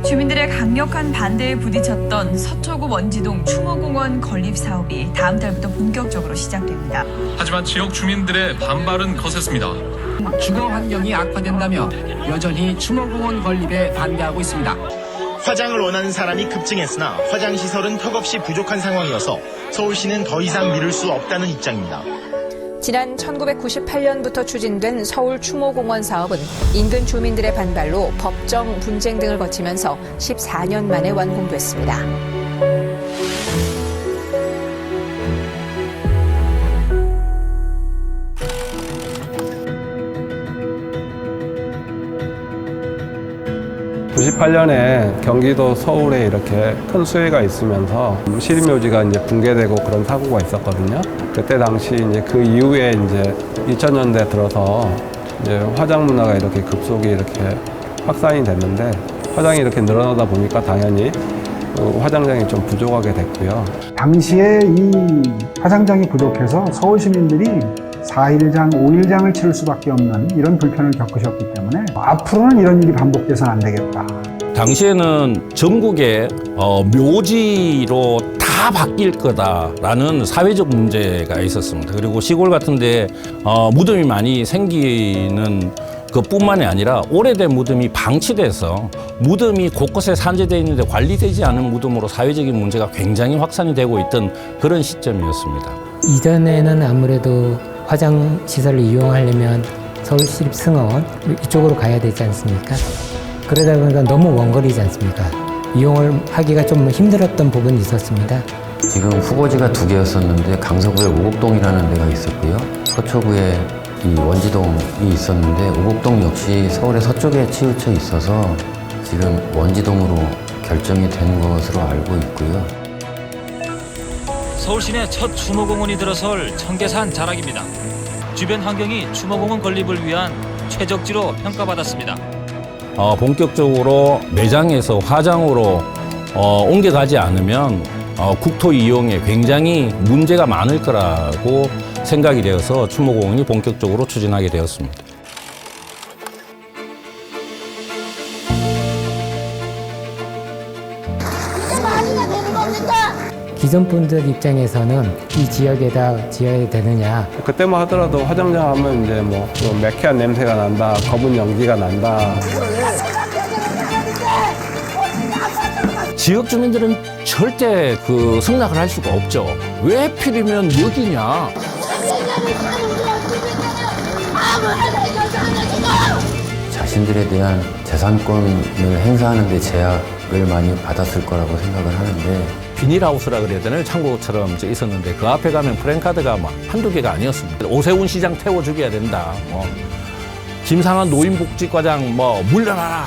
주민들의 강력한 반대에 부딪혔던 서초구 원지동 추모공원 건립 사업이 다음 달부터 본격적으로 시작됩니다. 하지만 지역 주민들의 반발은 거셌습니다. 주거 환경이 악화된다며 여전히 추모공원 건립에 반대하고 있습니다. 화장을 원하는 사람이 급증했으나 화장시설은 턱없이 부족한 상황이어서 서울시는 더 이상 미룰 수 없다는 입장입니다. 지난 1998년부터 추진된 서울 추모공원 사업은 인근 주민들의 반발로 법정 분쟁 등을 거치면서 14년 만에 완공됐습니다. (98년에) 경기도 서울에 이렇게 큰 수해가 있으면서 시립묘지가 이제 붕괴되고 그런 사고가 있었거든요. 그때 당시 이제 그 이후에 이제 2000년대 들어서 이제 화장 문화가 이렇게 급속히 이렇게 확산이 됐는데 화장이 이렇게 늘어나다 보니까 당연히 화장장이 좀 부족하게 됐고요. 당시에 이 화장장이 부족해서 서울 시민들이 4일장, 5일장을 치를 수밖에 없는 이런 불편을 겪으셨기 때문에 앞으로는 이런 일이 반복돼서는 안 되겠다. 당시에는 전국에 묘지로 다 바뀔 거다라는 사회적 문제가 있었습니다. 그리고 시골 같은데 무덤이 많이 생기는 그뿐만이 아니라 오래된 무덤이 방치돼서 무덤이 곳곳에 산재되어 있는데 관리되지 않은 무덤으로 사회적인 문제가 굉장히 확산이 되고 있던 그런 시점이었습니다. 이전에는 아무래도 화장시설을 이용하려면 서울시립승원 이쪽으로 가야 되지 않습니까? 그러다 보니까 너무 먼 거리지 않습니까? 이용을 하기가 좀 힘들었던 부분이 있었습니다. 지금 후보지가 2개였었는데 강서구에 오곡동이라는 데가 있었고요. 서초구에 이 원지동이 있었는데 오곡동 역시 서울의 서쪽에 치우쳐 있어서 지금 원지동으로 결정이 된 것으로 알고 있고요. 서울시내 첫 추모공원이 들어설 청계산 자락입니다. 주변 환경이 추모공원 건립을 위한 최적지로 평가받았습니다. 본격적으로 매장에서 화장으로 옮겨가지 않으면 국토 이용에 굉장히 문제가 많을 거라고 생각이 되어서 추모공원이 본격적으로 추진하게 되었습니다. 기존 분들 입장에서는 이 지역에다 지어야 되느냐. 그때만 하더라도 화장장 하면 이제 뭐 매캐한 냄새가 난다, 검은 연기가 난다. 지역 주민들은 절대 그 승낙을 할 수가 없죠. 왜 하필이면 여기냐. 자신들에 대한 재산권을 행사하는 데 제약을 많이 받았을 거라고 생각을 하는데 비닐하우스라 그래야 되나요? 창고처럼 있었는데 그 앞에 가면 프랜카드가 막 한두 개가 아니었습니다. 오세훈 시장 태워 죽여야 된다. 김상한 노인복지과장 물러나라.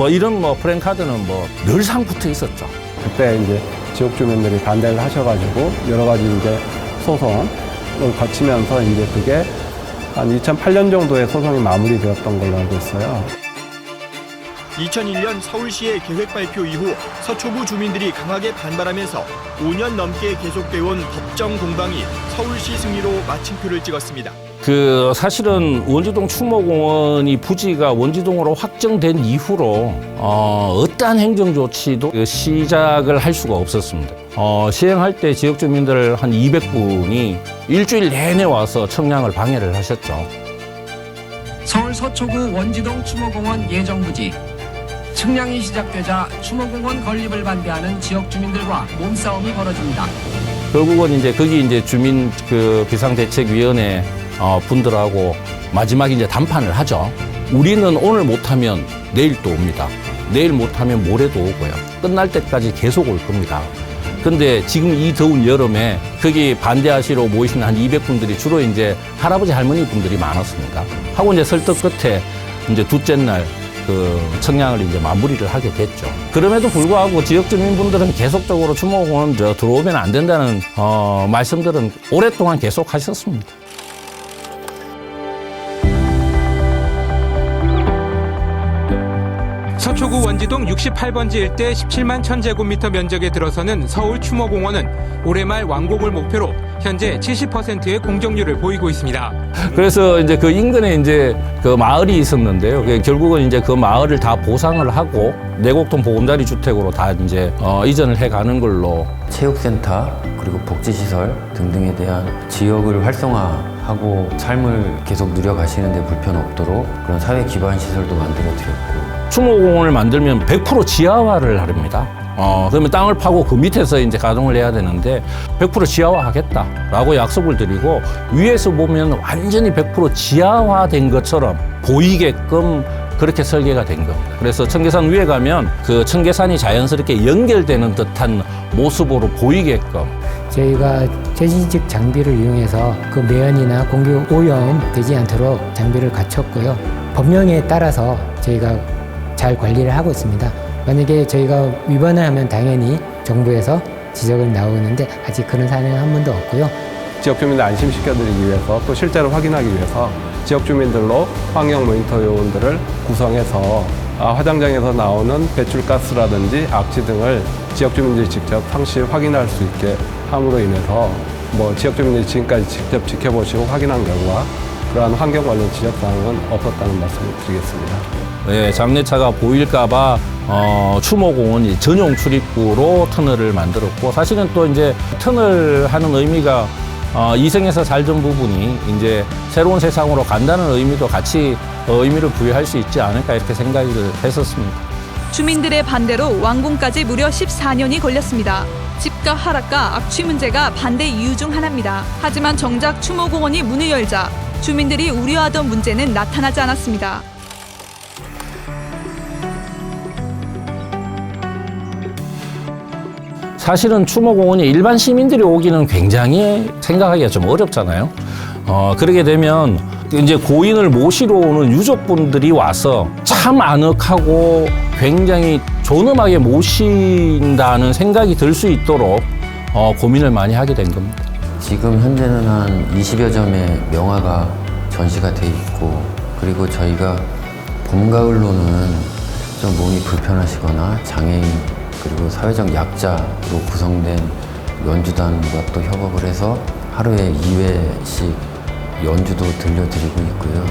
이런 프랜카드는 늘상 붙어 있었죠. 그때 이제 지역 주민들이 반대를 하셔가지고 여러 가지 이제 소송을 거치면서 이제 그게 한 2008년 정도에 소송이 마무리되었던 걸로 알고 있어요. 2001년 서울시의 계획 발표 이후 서초구 주민들이 강하게 반발하면서 5년 넘게 계속돼 온 법정 공방이 서울시 승리로 마침표를 찍었습니다. 사실은 원지동 추모공원이 부지가 원지동으로 확정된 이후로 어떠한 행정 조치도 시작을 할 수가 없었습니다. 시행할 때 지역 주민들 한 200분이 일주일 내내 와서 청량을 방해를 하셨죠. 서울 서초구 원지동 추모공원 예정부지. 측량이 시작되자 추모공원 건립을 반대하는 지역 주민들과 몸싸움이 벌어집니다. 결국은 이제 거기 이제 주민 비상대책위원회 분들하고 마지막에 이제 담판을 하죠. 우리는 오늘 못하면 내일 또 옵니다. 내일 못하면 모레도 오고요. 끝날 때까지 계속 올 겁니다. 근데 지금 이 더운 여름에 거기 반대하시러 모이신 한 200분들이 주로 이제 할아버지 할머니 분들이 많았습니다. 하고 이제 설득 끝에 이제 둘째 날 청량을 이제 마무리를 하게 됐죠. 그럼에도 불구하고 지역 주민분들은 계속적으로 추모공원 들어오면 안 된다는 말씀들은 오랫동안 계속 하셨습니다. 서초구 원지동 68번지 일대 17만 1000제곱미터 면적에 들어서는 서울 추모공원은 올해 말 완공을 목표로 현재 70%의 공정률을 보이고 있습니다. 그래서 이제 그 인근에 이제 그 마을이 있었는데요. 결국은 이제 그 마을을 다 보상을 하고 내곡동 보금자리 주택으로 다 이제 이전을 해가는 걸로. 체육센터 그리고 복지시설 등등에 대한 지역을 활성화하고 삶을 계속 누려가시는데 불편 없도록 그런 사회 기반 시설도 만들어드렸고. 추모공원을 만들면 100% 지하화를 하렵니다. 그러면 땅을 파고 그 밑에서 이제 가동을 해야 되는데 100% 지하화 하겠다라고 약속을 드리고 위에서 보면 완전히 100% 지하화된 것처럼 보이게끔 그렇게 설계가 된 겁니다. 그래서 청계산 위에 가면 그 청계산이 자연스럽게 연결되는 듯한 모습으로 보이게끔. 저희가 최신식 장비를 이용해서 그 매연이나 공기 오염 되지 않도록 장비를 갖췄고요. 법령에 따라서 저희가 잘 관리를 하고 있습니다. 만약에 저희가 위반을 하면 당연히 정부에서 지적은 나오는데 아직 그런 사례는 한 번도 없고요. 지역 주민들 안심시켜드리기 위해서 또 실제로 확인하기 위해서 지역 주민들로 환경 모니터 요원들을 구성해서 화장장에서 나오는 배출가스라든지 악취 등을 지역 주민들이 직접 상시 확인할 수 있게 함으로 인해서 지역 주민들이 지금까지 직접 지켜보시고 확인한 결과 그러한 환경 관련 지적사항은 없었다는 말씀을 드리겠습니다. 네, 장례차가 보일까봐 추모공원이 전용 출입구로 터널을 만들었고, 사실은 또 이제 터널 하는 의미가 이승에서 살던 부분이 이제 새로운 세상으로 간다는 의미도 같이 의미를 부여할 수 있지 않을까 이렇게 생각을 했었습니다. 주민들의 반대로 완공까지 무려 14년이 걸렸습니다. 집값 하락과 악취 문제가 반대 이유 중 하나입니다. 하지만 정작 추모공원이 문을 열자 주민들이 우려하던 문제는 나타나지 않았습니다. 사실은 추모공원이 일반 시민들이 오기는 굉장히 생각하기가 좀 어렵잖아요. 그러게 되면 이제 고인을 모시러 오는 유족분들이 와서 참 아늑하고 굉장히 존엄하게 모신다는 생각이 들 수 있도록 고민을 많이 하게 된 겁니다. 지금 현재는 한 20여 점의 명화가 전시가 돼 있고, 그리고 저희가 봄, 가을로는 좀 몸이 불편하시거나 장애인 그리고 사회적 약자로 구성된 연주단과 또 협업을 해서 하루에 2회씩 연주도 들려드리고 있고요.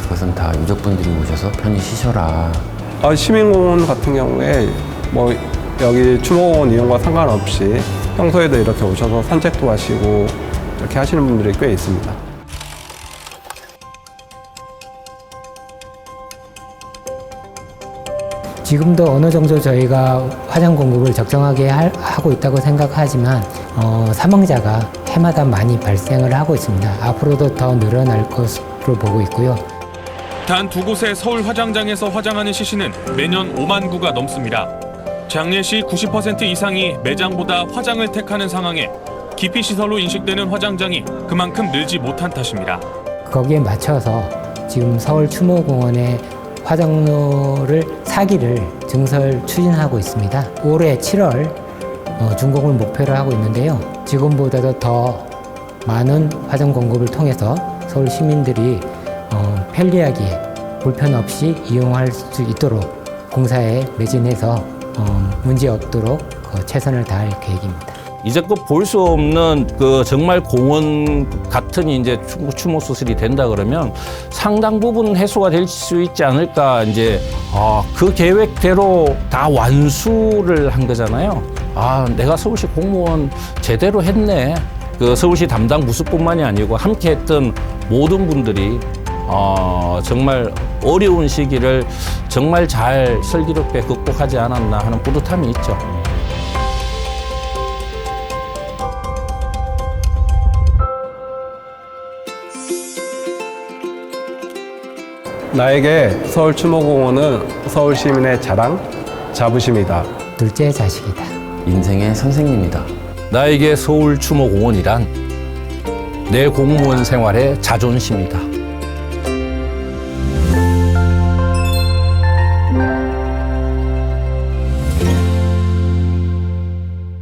그것은 다 유족분들이 오셔서 편히 쉬셔라. 시민공원 같은 경우에 여기 추모공원 이용과 상관없이 평소에도 이렇게 오셔서 산책도 하시고 이렇게 하시는 분들이 꽤 있습니다. 지금도 어느 정도 저희가 화장 공급을 적정하게 하고 있다고 생각하지만 사망자가 해마다 많이 발생을 하고 있습니다. 앞으로도 더 늘어날 것으로 보고 있고요. 단 두 곳의 서울 화장장에서 화장하는 시신은 매년 5만 구가 넘습니다. 장례 시 90% 이상이 매장보다 화장을 택하는 상황에 기피시설로 인식되는 화장장이 그만큼 늘지 못한 탓입니다. 거기에 맞춰서 지금 서울 추모공원에 화장로를 4기를 증설 추진하고 있습니다. 올해 7월 준공을 목표로 하고 있는데요. 지금보다도 더 많은 화장 공급을 통해서 서울 시민들이 편리하게 불편 없이 이용할 수 있도록 공사에 매진해서 문제 없도록 최선을 다할 계획입니다. 이제껏 볼 수 없는 그 정말 공원 같은 이제 추모 수술이 된다 그러면 상당 부분 해소가 될 수 있지 않을까, 이제 그 계획대로 다 완수를 한 거잖아요. 내가 서울시 공무원 제대로 했네. 그 서울시 담당 부수뿐만이 아니고 함께했던 모든 분들이 정말 어려운 시기를 정말 잘 슬기롭게 극복하지 않았나 하는 뿌듯함이 있죠. 나에게 서울 추모공원은 서울 시민의 자랑, 자부심이다. 둘째 자식이다. 인생의 선생님이다. 나에게 서울 추모공원이란 내 공무원 생활의 자존심이다.